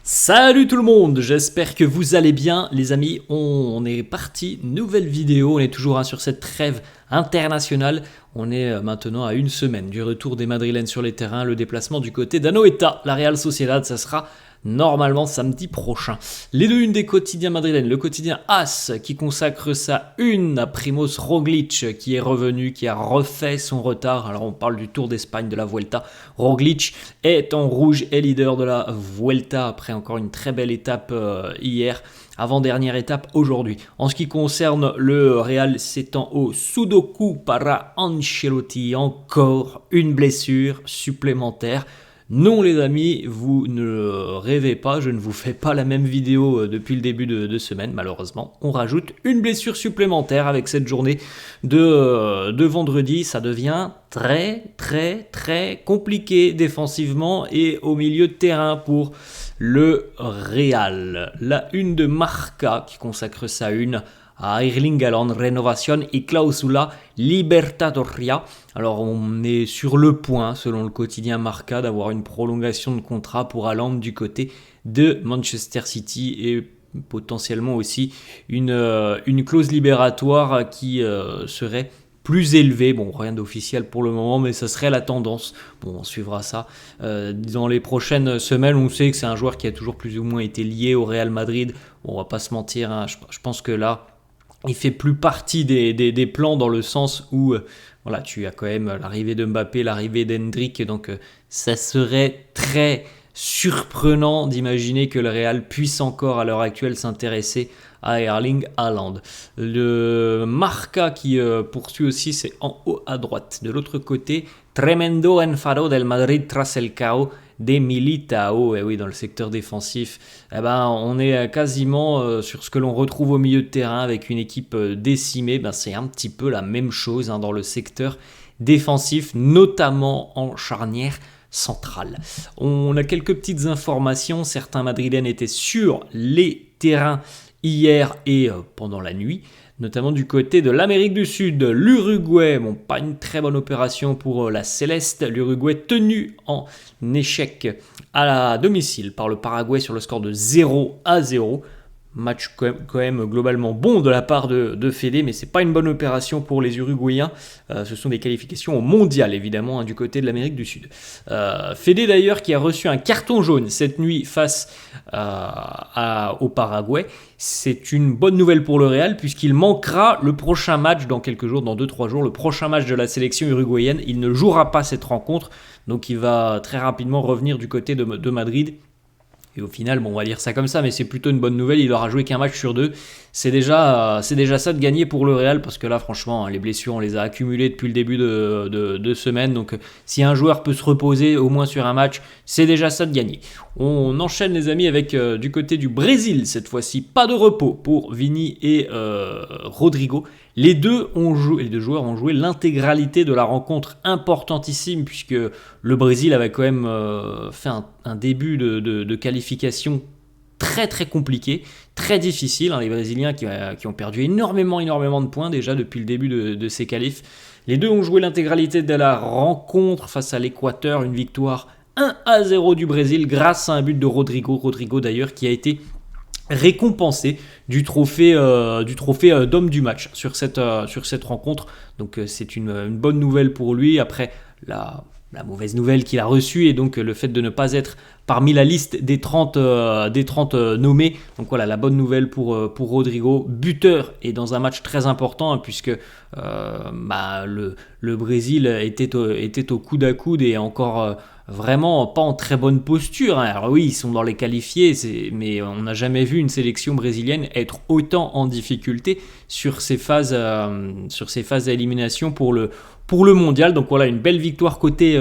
Salut tout le monde, j'espère que vous allez bien les amis, on est parti, nouvelle vidéo, on est toujours sur cette trêve internationale, on est maintenant à une semaine du retour des Madrilènes sur les terrains, le déplacement du côté d'Anoeta, la Real Sociedad, ça sera normalement samedi prochain. Les deux unes des quotidiens madrilènes, le quotidien AS qui consacre sa une à Primoz Roglic qui est revenu, qui a refait son retard. Alors on parle du Tour d'Espagne de la Vuelta. Roglic est en rouge et leader de la Vuelta après encore une très belle étape hier. Avant-dernière étape aujourd'hui. En ce qui concerne le Real, c'est en haut. Sudoku para Ancelotti. Encore une blessure supplémentaire. Non les amis, vous ne rêvez pas, je ne vous fais pas la même vidéo depuis le début de semaine, malheureusement. On rajoute une blessure supplémentaire avec cette journée de vendredi. Ça devient très compliqué défensivement et au milieu de terrain pour le Real. La une de Marca qui consacre sa une à Erling Haaland, Renovación y Cláusula Libertadores. Alors on est sur le point, selon le quotidien Marca, d'avoir une prolongation de contrat pour Haaland du côté de Manchester City et potentiellement aussi une clause libératoire qui serait plus élevée. Bon, rien d'officiel pour le moment, mais ça serait la tendance. Bon, on suivra ça dans les prochaines semaines. On sait que c'est un joueur qui a toujours plus ou moins été lié au Real Madrid. Bon, on va pas se mentir, hein. Je pense que là, il fait plus partie des plans dans le sens où voilà, tu as quand même l'arrivée de Mbappé, l'arrivée d'Hendrick, donc ça serait très surprenant d'imaginer que le Real puisse encore à l'heure actuelle s'intéresser à Erling Haaland. Le Marca qui poursuit aussi, c'est en haut à droite. De l'autre côté, Tremendo enfado del Madrid tras el cao de Militao. Et oui, dans le secteur défensif, on est quasiment sur ce que l'on retrouve au milieu de terrain avec une équipe décimée. C'est un petit peu la même chose dans le secteur défensif, notamment en charnière centrale. On a quelques petites informations. Certains Madrilènes étaient sur les terrains hier et pendant la nuit, notamment du côté de l'Amérique du Sud, l'Uruguay. Bon, pas une très bonne opération pour la Céleste. L'Uruguay tenu en échec à domicile par le Paraguay sur le score de 0-0. Match quand même globalement bon de la part de Fede, mais c'est pas une bonne opération pour les Uruguayens. Ce sont des qualifications au mondial, évidemment, du côté de l'Amérique du Sud. Fede d'ailleurs qui a reçu un carton jaune cette nuit face au Paraguay. C'est une bonne nouvelle pour le Real puisqu'il manquera le prochain match dans quelques jours, dans 2-3 jours, le prochain match de la sélection uruguayenne. Il ne jouera pas cette rencontre, donc il va très rapidement revenir du côté de Madrid. Et au final, on va dire ça comme ça, mais c'est plutôt une bonne nouvelle. Il aura joué qu'un match sur deux. C'est déjà ça de gagner pour le Real, parce que là, franchement, les blessures, on les a accumulées depuis le début de semaine. Donc, si un joueur peut se reposer au moins sur un match, c'est déjà ça de gagner. On enchaîne, les amis, avec du côté du Brésil, cette fois-ci. Pas de repos pour Vini et Rodrigo. Les deux joueurs ont joué l'intégralité de la rencontre importantissime, puisque le Brésil avait quand même fait un début de qualification très compliqué, très difficile. Les Brésiliens qui ont perdu énormément de points déjà depuis le début de ces qualifs. Les deux ont joué l'intégralité de la rencontre face à l'Équateur, une victoire 1-0 du Brésil grâce à un but de Rodrigo. Rodrigo d'ailleurs qui a été récompensé du trophée d'homme du match sur cette rencontre. Donc c'est une bonne nouvelle pour lui après la mauvaise nouvelle qu'il a reçue et donc le fait de ne pas être parmi la liste des 30 nommés. Donc voilà, la bonne nouvelle pour Rodrigo, buteur et dans un match très important puisque le Brésil était au coude à coude et encore vraiment pas en très bonne posture. Alors oui, ils sont dans les qualifiés, mais on n'a jamais vu une sélection brésilienne être autant en difficulté sur ces phases d'élimination pour le mondial. Donc voilà, une belle victoire côté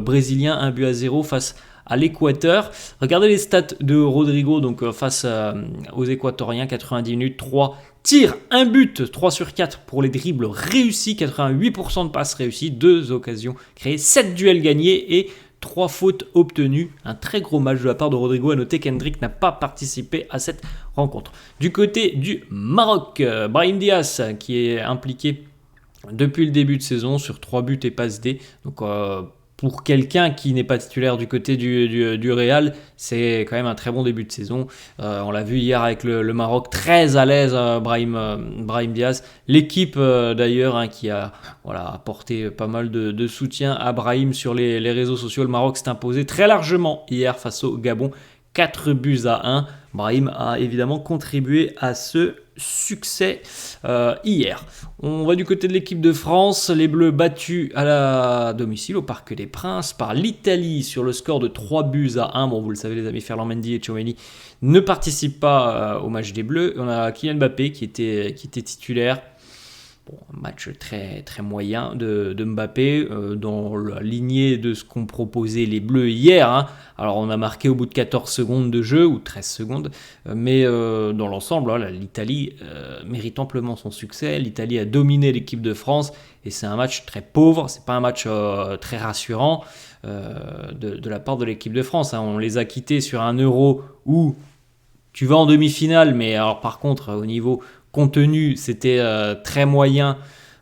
brésilien, 1-0 face à l'Équateur. Regardez les stats de Rodrigo donc face aux Équatoriens, 90 minutes, 3 tirs, 1 but, 3 sur 4 pour les dribbles réussis, 88% de passes réussies, 2 occasions créées, 7 duels gagnés et 3 fautes obtenues. Un très gros match de la part de Rodrigo. À noter qu'Hendrick n'a pas participé à cette rencontre. Du côté du Maroc, Brahim Diaz qui est impliqué depuis le début de saison sur 3 buts et passes D. Donc pour quelqu'un qui n'est pas titulaire du côté du Real, c'est quand même un très bon début de saison. On l'a vu hier avec le Maroc, très à l'aise, Brahim Diaz. L'équipe d'ailleurs qui a apporté pas mal de soutien à Brahim sur les réseaux sociaux. Le Maroc s'est imposé très largement hier face au Gabon, 4-1. Brahim a évidemment contribué à ce succès hier. On va du côté de l'équipe de France, les Bleus battus à la domicile au Parc des Princes par l'Italie sur le score de 3-1. Bon, vous le savez les amis, Ferland Mendy et Tchouaméni ne participent pas au match des Bleus. On a Kylian Mbappé qui était titulaire. Bon, un match très, très moyen de Mbappé dans la lignée de ce qu'ont proposé les Bleus hier. Alors on a marqué au bout de 14 secondes de jeu, ou 13 secondes, mais dans l'ensemble, l'Italie mérite amplement son succès. L'Italie a dominé l'équipe de France et c'est un match très pauvre, c'est pas un match très rassurant de la part de l'équipe de France. On les a quittés sur un Euro où tu vas en demi-finale, mais alors par contre au niveau contenu, c'était très moyen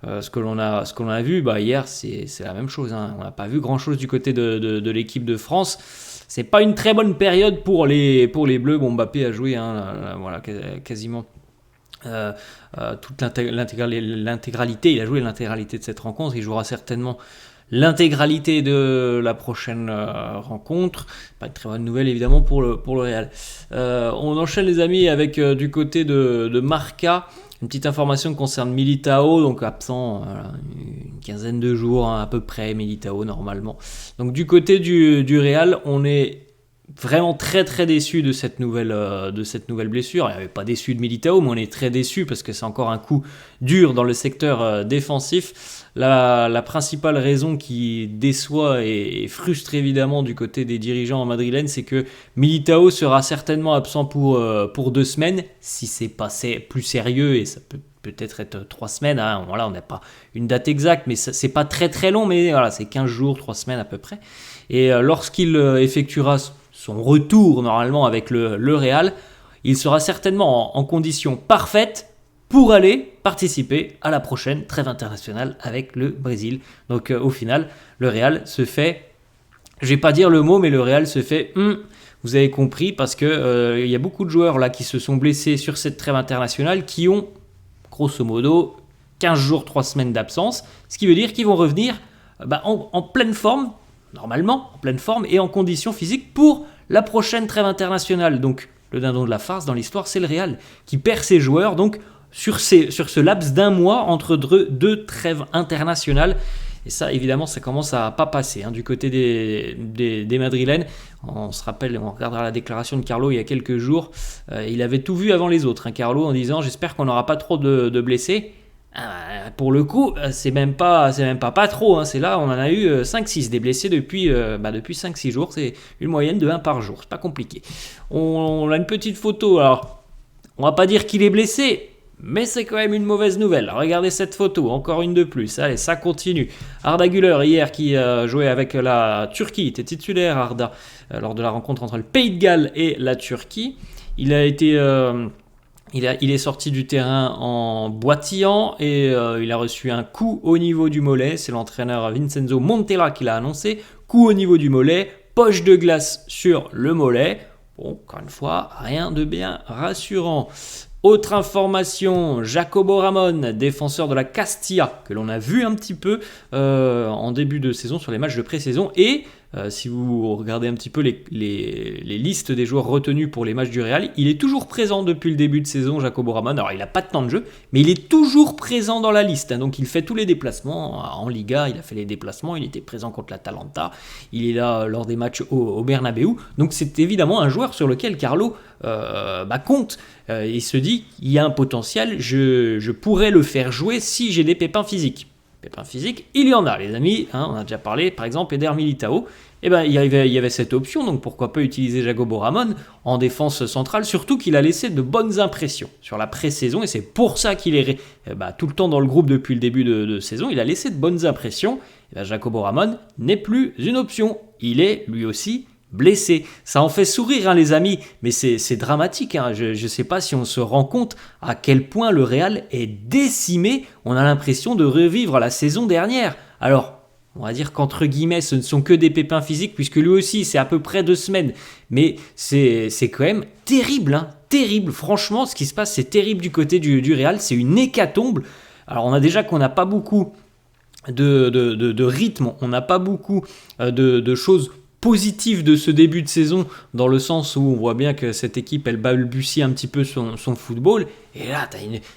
ce que l'on a vu. Hier, c'est la même chose. On n'a pas vu grand-chose du côté de l'équipe de France. C'est pas une très bonne période pour les Bleus. Bon, Mbappé a joué quasiment toute l'intégralité. Il a joué l'intégralité de cette rencontre. Il jouera certainement l'intégralité de la prochaine rencontre. Pas de très bonne nouvelle évidemment pour le Real. On enchaîne les amis avec du côté de Marca. Une petite information qui concerne Militao, donc absent une quinzaine de jours à peu près, Militao normalement. Donc du côté du Real, on est vraiment très très déçu de cette nouvelle blessure. Il n'y avait pas déçu de Militao, mais on est très déçu parce que c'est encore un coup dur dans le secteur défensif. La principale raison qui déçoit et frustre évidemment du côté des dirigeants madrilènes, c'est que Militao sera certainement absent pour 2 semaines, si c'est pas plus sérieux, et ça peut-être être 3 semaines. On n'a pas une date exacte, mais c'est pas très très long, mais c'est 15 jours, 3 semaines à peu près. Et lorsqu'il effectuera son retour normalement avec le Real, il sera certainement en condition parfaite pour aller participer à la prochaine trêve internationale avec le Brésil. Donc au final, le Real se fait, je vais pas dire le mot, mais le Real se fait, vous avez compris, parce que il y a beaucoup de joueurs là qui se sont blessés sur cette trêve internationale, qui ont grosso modo 15 jours, 3 semaines d'absence, ce qui veut dire qu'ils vont revenir en pleine forme, normalement en pleine forme et en condition physique pour la prochaine trêve internationale. Donc le dindon de la farce dans l'histoire, c'est le Real qui perd ses joueurs donc sur ce laps d'un mois entre deux trêves internationales. Et ça, évidemment, ça commence à pas passer du côté des Madrilènes. On se rappelle, on regardera la déclaration de Carlo il y a quelques jours. Il avait tout vu avant les autres, Carlo, en disant « J'espère qu'on n'aura pas trop de blessés ». Pour le coup, c'est même pas trop. C'est là, on en a eu 5-6 des blessés depuis 5-6 jours. C'est une moyenne de 1 par jour. C'est pas compliqué. On a une petite photo. Alors, on va pas dire qu'il est blessé, mais c'est quand même une mauvaise nouvelle. Regardez cette photo, encore une de plus. Allez, ça continue. Arda Güler, hier, qui jouait avec la Turquie, était titulaire, Arda, lors de la rencontre entre le Pays de Galles et la Turquie. Il est sorti du terrain en boitillant et il a reçu un coup au niveau du mollet. C'est l'entraîneur Vincenzo Montella qui l'a annoncé. Coup au niveau du mollet, poche de glace sur le mollet. Bon, encore une fois, rien de bien rassurant. Autre information, Jacobo Ramon, défenseur de la Castilla, que l'on a vu un petit peu en début de saison sur les matchs de pré-saison. Et si vous regardez un petit peu les listes des joueurs retenus pour les matchs du Real, il est toujours présent depuis le début de saison, Jacobo Ramon. Alors il n'a pas de temps de jeu, mais il est toujours présent dans la liste. Donc il fait tous les déplacements. En Liga, il a fait les déplacements. Il était présent contre l'Atalanta. Il est là lors des matchs au Bernabéu. Donc c'est évidemment un joueur sur lequel Carlo compte. Il se dit, il y a un potentiel, je pourrais le faire jouer si j'ai des pépins physiques. Pépins physiques, il y en a les amis, on a déjà parlé par exemple Eder Militao, il y avait cette option, donc pourquoi pas utiliser Jacobo Ramon en défense centrale, surtout qu'il a laissé de bonnes impressions sur la pré-saison, et c'est pour ça qu'il est tout le temps dans le groupe depuis le début de saison, il a laissé de bonnes impressions. Jacobo Ramon n'est plus une option, il est lui aussi blessé. Ça en fait sourire les amis, mais c'est dramatique. Je ne sais pas si on se rend compte à quel point le Real est décimé. On a l'impression de revivre la saison dernière. Alors, On va dire qu'entre guillemets, ce ne sont que des pépins physiques, puisque lui aussi, c'est à peu près 2 semaines. Mais c'est quand même terrible, hein, terrible. Franchement, ce qui se passe, c'est terrible du côté du Real. C'est une hécatombe. Alors, on a déjà qu'on n'a pas beaucoup de rythme, on n'a pas beaucoup de choses positives de ce début de saison, dans le sens où on voit bien que cette équipe, elle balbutie un petit peu son football. Et là,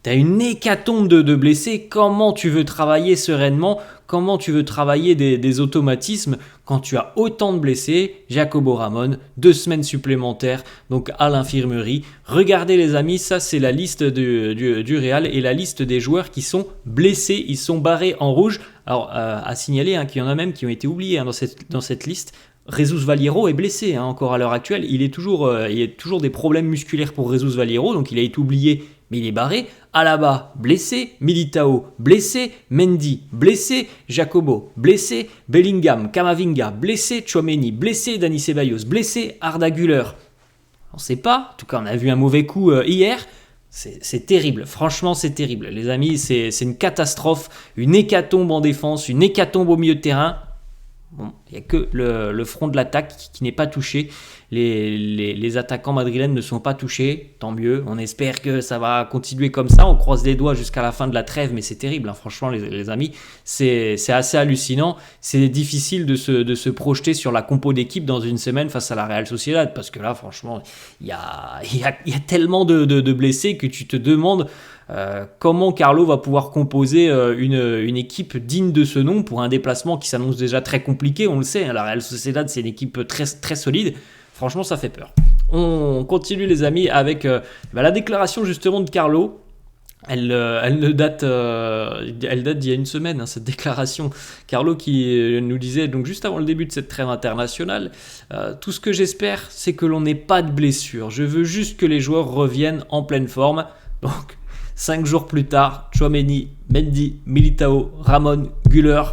t'as une hécatombe de blessés. Comment tu veux travailler sereinement? Comment tu veux travailler des automatismes quand tu as autant de blessés? Jacobo Ramon, 2 semaines supplémentaires donc à l'infirmerie. Regardez les amis, ça c'est la liste du Real et la liste des joueurs qui sont blessés, ils sont barrés en rouge. Alors à signaler qu'il y en a même qui ont été oubliés dans cette liste. Jesus Valiero est blessé encore à l'heure actuelle. Il y a toujours des problèmes musculaires pour Jesus Valiero, donc il a été oublié, mais il est barré. Alaba, blessé. Militao, blessé. Mendy, blessé. Jacobo, blessé. Bellingham, Camavinga, blessé. Tchouaméni, blessé. Dani Ceballos, blessé. Arda Güler, on ne sait pas. En tout cas, on a vu un mauvais coup hier. C'est terrible, franchement c'est terrible. Les amis, c'est une catastrophe. Une hécatombe en défense, une hécatombe au milieu de terrain. Bon, il n'y a que le front de l'attaque qui n'est pas touché. Les attaquants madrilènes ne sont pas touchés, tant mieux. On espère que ça va continuer comme ça. On croise les doigts jusqu'à la fin de la trêve, mais c'est terrible, hein. Franchement, les amis, c'est assez hallucinant. C'est difficile de se projeter sur la compo d'équipe dans une semaine face à la Real Sociedad, parce que là, franchement, il y a tellement de blessés que tu te demandes comment Carlo va pouvoir composer une équipe digne de ce nom pour un déplacement qui s'annonce déjà très compliqué. On le sait, hein, la Real Sociedad, c'est une équipe très, très solide. Franchement, ça fait peur. On continue les amis avec la déclaration justement de Carlo. Elle date d'il y a une semaine, hein, cette déclaration. Carlo qui nous disait, donc juste avant le début de cette trêve internationale, tout ce que j'espère, c'est que l'on n'ait pas de blessures. Je veux juste que les joueurs reviennent en pleine forme. Donc, 5 jours plus tard, Tchouaméni, Mendy, Militao, Ramon, Güler.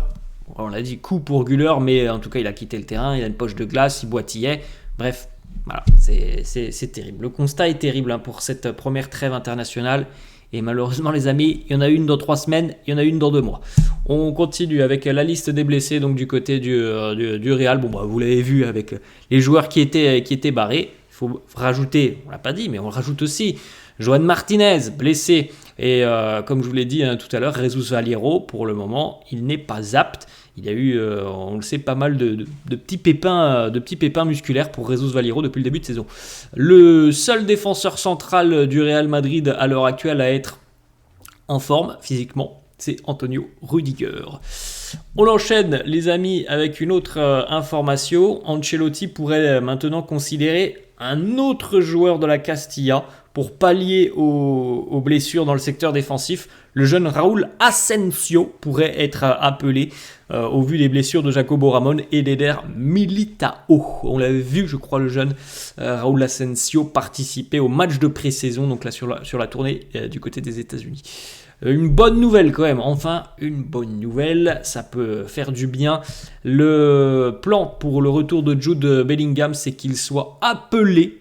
On l'a dit, coup pour Güler, mais en tout cas, il a quitté le terrain, il a une poche de glace, il boitillait. Bref, voilà, c'est terrible. Le constat est terrible pour cette première trêve internationale. Et malheureusement, les amis, il y en a une dans 3 semaines, il y en a une dans 2 mois. On continue avec la liste des blessés donc du côté du Real. Bon, vous l'avez vu avec les joueurs qui étaient barrés. Il faut rajouter, on ne l'a pas dit, mais on le rajoute aussi, Joan Martinez, blessé. Et comme je vous l'ai dit tout à l'heure, Jesus Valiero, pour le moment, il n'est pas apte. Il y a eu, on le sait, pas mal de petits pépins musculaires pour Jesus Valiero depuis le début de saison. Le seul défenseur central du Real Madrid à l'heure actuelle à être en forme physiquement, c'est Antonio Rudiger. On enchaîne les amis avec une autre information. Ancelotti pourrait maintenant considérer un autre joueur de la Castilla pour pallier aux blessures dans le secteur défensif. Le jeune Raúl Asensio pourrait être appelé au vu des blessures de Jacobo Ramon et d'Eder Militao. On l'avait vu, je crois, le jeune Raúl Asensio participer au match de pré-saison, donc là sur la tournée du côté des États-Unis. Une bonne nouvelle quand même, enfin une bonne nouvelle, ça peut faire du bien. Le plan pour le retour de Jude Bellingham, c'est qu'il soit appelé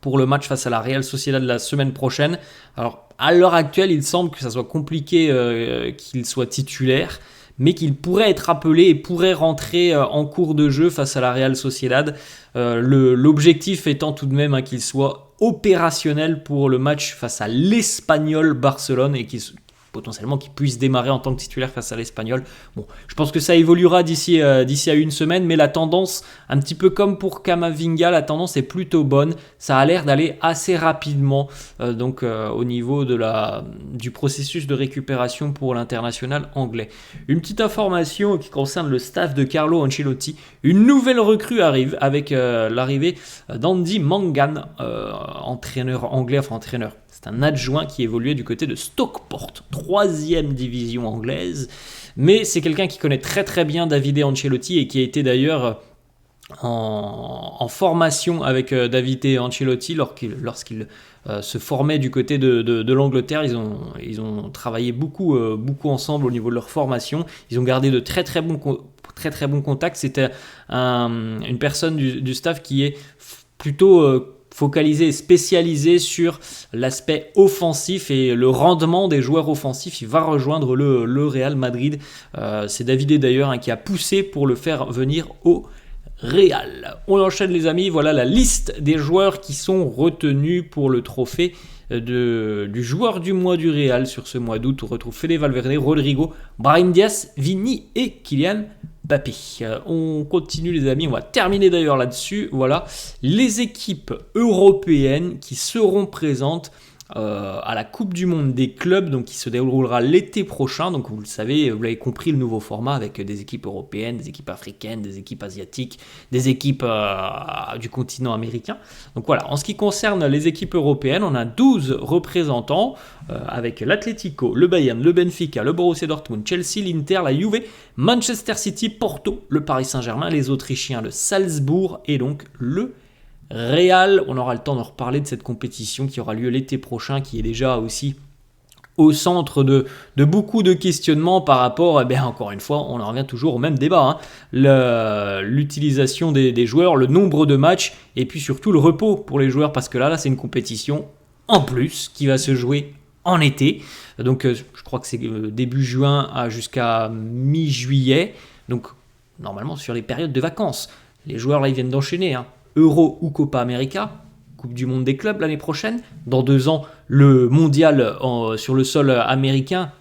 pour le match face à la Real Sociedad la semaine prochaine. Alors à l'heure actuelle, il semble que ça soit compliqué qu'il soit titulaire, mais qu'il pourrait être appelé et pourrait rentrer en cours de jeu face à la Real Sociedad. L'objectif étant tout de même qu'il soit opérationnel pour le match face à l'Espagnol Barcelone et potentiellement qu'il puisse démarrer en tant que titulaire face à l'Espagnol. Bon, je pense que ça évoluera d'ici à une semaine, mais la tendance, un petit peu comme pour Camavinga, la tendance est plutôt bonne. Ça a l'air d'aller assez rapidement au niveau du processus de récupération pour l'international anglais. Une petite information qui concerne le staff de Carlo Ancelotti. Une nouvelle recrue arrive avec l'arrivée d'Andy Mangan, entraîneur anglais, c'est un adjoint qui évoluait du côté de Stockport, 3e division anglaise. Mais c'est quelqu'un qui connaît très très bien Davide Ancelotti et qui a été d'ailleurs en formation avec Davide Ancelotti lorsqu'il se formait du côté de l'Angleterre. Ils ont travaillé beaucoup ensemble au niveau de leur formation. Ils ont gardé de très très bons contacts. C'était une personne du staff qui est plutôt focalisé et spécialisé sur l'aspect offensif et le rendement des joueurs offensifs. Il va rejoindre le Real Madrid. C'est Davide d'ailleurs qui a poussé pour le faire venir au Real. On enchaîne les amis, voilà la liste des joueurs qui sont retenus pour le trophée du joueur du mois du Real sur ce mois d'août. On retrouve Fede Valverde, Rodrigo, Brahim Diaz, Vini et Kylian Mbappé. On continue les amis, on va terminer d'ailleurs là-dessus. Voilà les équipes européennes qui seront présentes à la Coupe du Monde des clubs, donc qui se déroulera l'été prochain. Donc vous le savez, vous l'avez compris, le nouveau format avec des équipes européennes, des équipes africaines, des équipes asiatiques, des équipes du continent américain. Donc voilà, en ce qui concerne les équipes européennes, on a 12 représentants avec l'Atlético, le Bayern, le Benfica, le Borussia Dortmund, Chelsea, l'Inter, la Juve, Manchester City, Porto, le Paris Saint-Germain, les Autrichiens, le Salzbourg et donc le Real. On aura le temps d'en reparler de cette compétition qui aura lieu l'été prochain, qui est déjà aussi au centre de beaucoup de questionnements par rapport, encore une fois, on en revient toujours au même débat, l'utilisation des joueurs, le nombre de matchs et puis surtout le repos pour les joueurs, parce que là c'est une compétition en plus qui va se jouer en été. Donc je crois que c'est début juin jusqu'à mi-juillet, donc normalement sur les périodes de vacances. Les joueurs là ils viennent d'enchaîner, Euro ou Copa América, Coupe du Monde des clubs l'année prochaine. Dans 2 ans, le mondial sur le sol américain.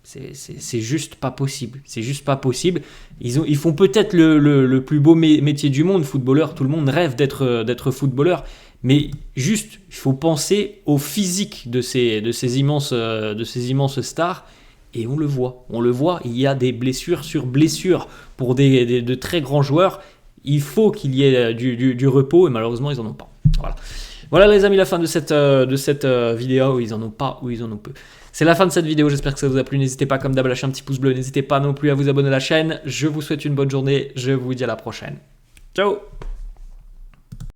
C'est juste pas possible. C'est juste pas possible. Ils font peut-être le plus beau métier du monde, footballeur. Tout le monde rêve d'être footballeur. Mais juste, il faut penser au physique de ces immenses stars. Et on le voit. Il y a des blessures sur blessures pour de très grands joueurs. Il faut qu'il y ait du repos et malheureusement ils en ont pas. Voilà les amis, la fin de cette vidéo. Où ils en ont pas, ou ils en ont peu. C'est la fin de cette vidéo, j'espère que ça vous a plu. N'hésitez pas comme d'hab à lâcher un petit pouce bleu. N'hésitez pas non plus à vous abonner à la chaîne. Je vous souhaite une bonne journée. Je vous dis à la prochaine. Ciao.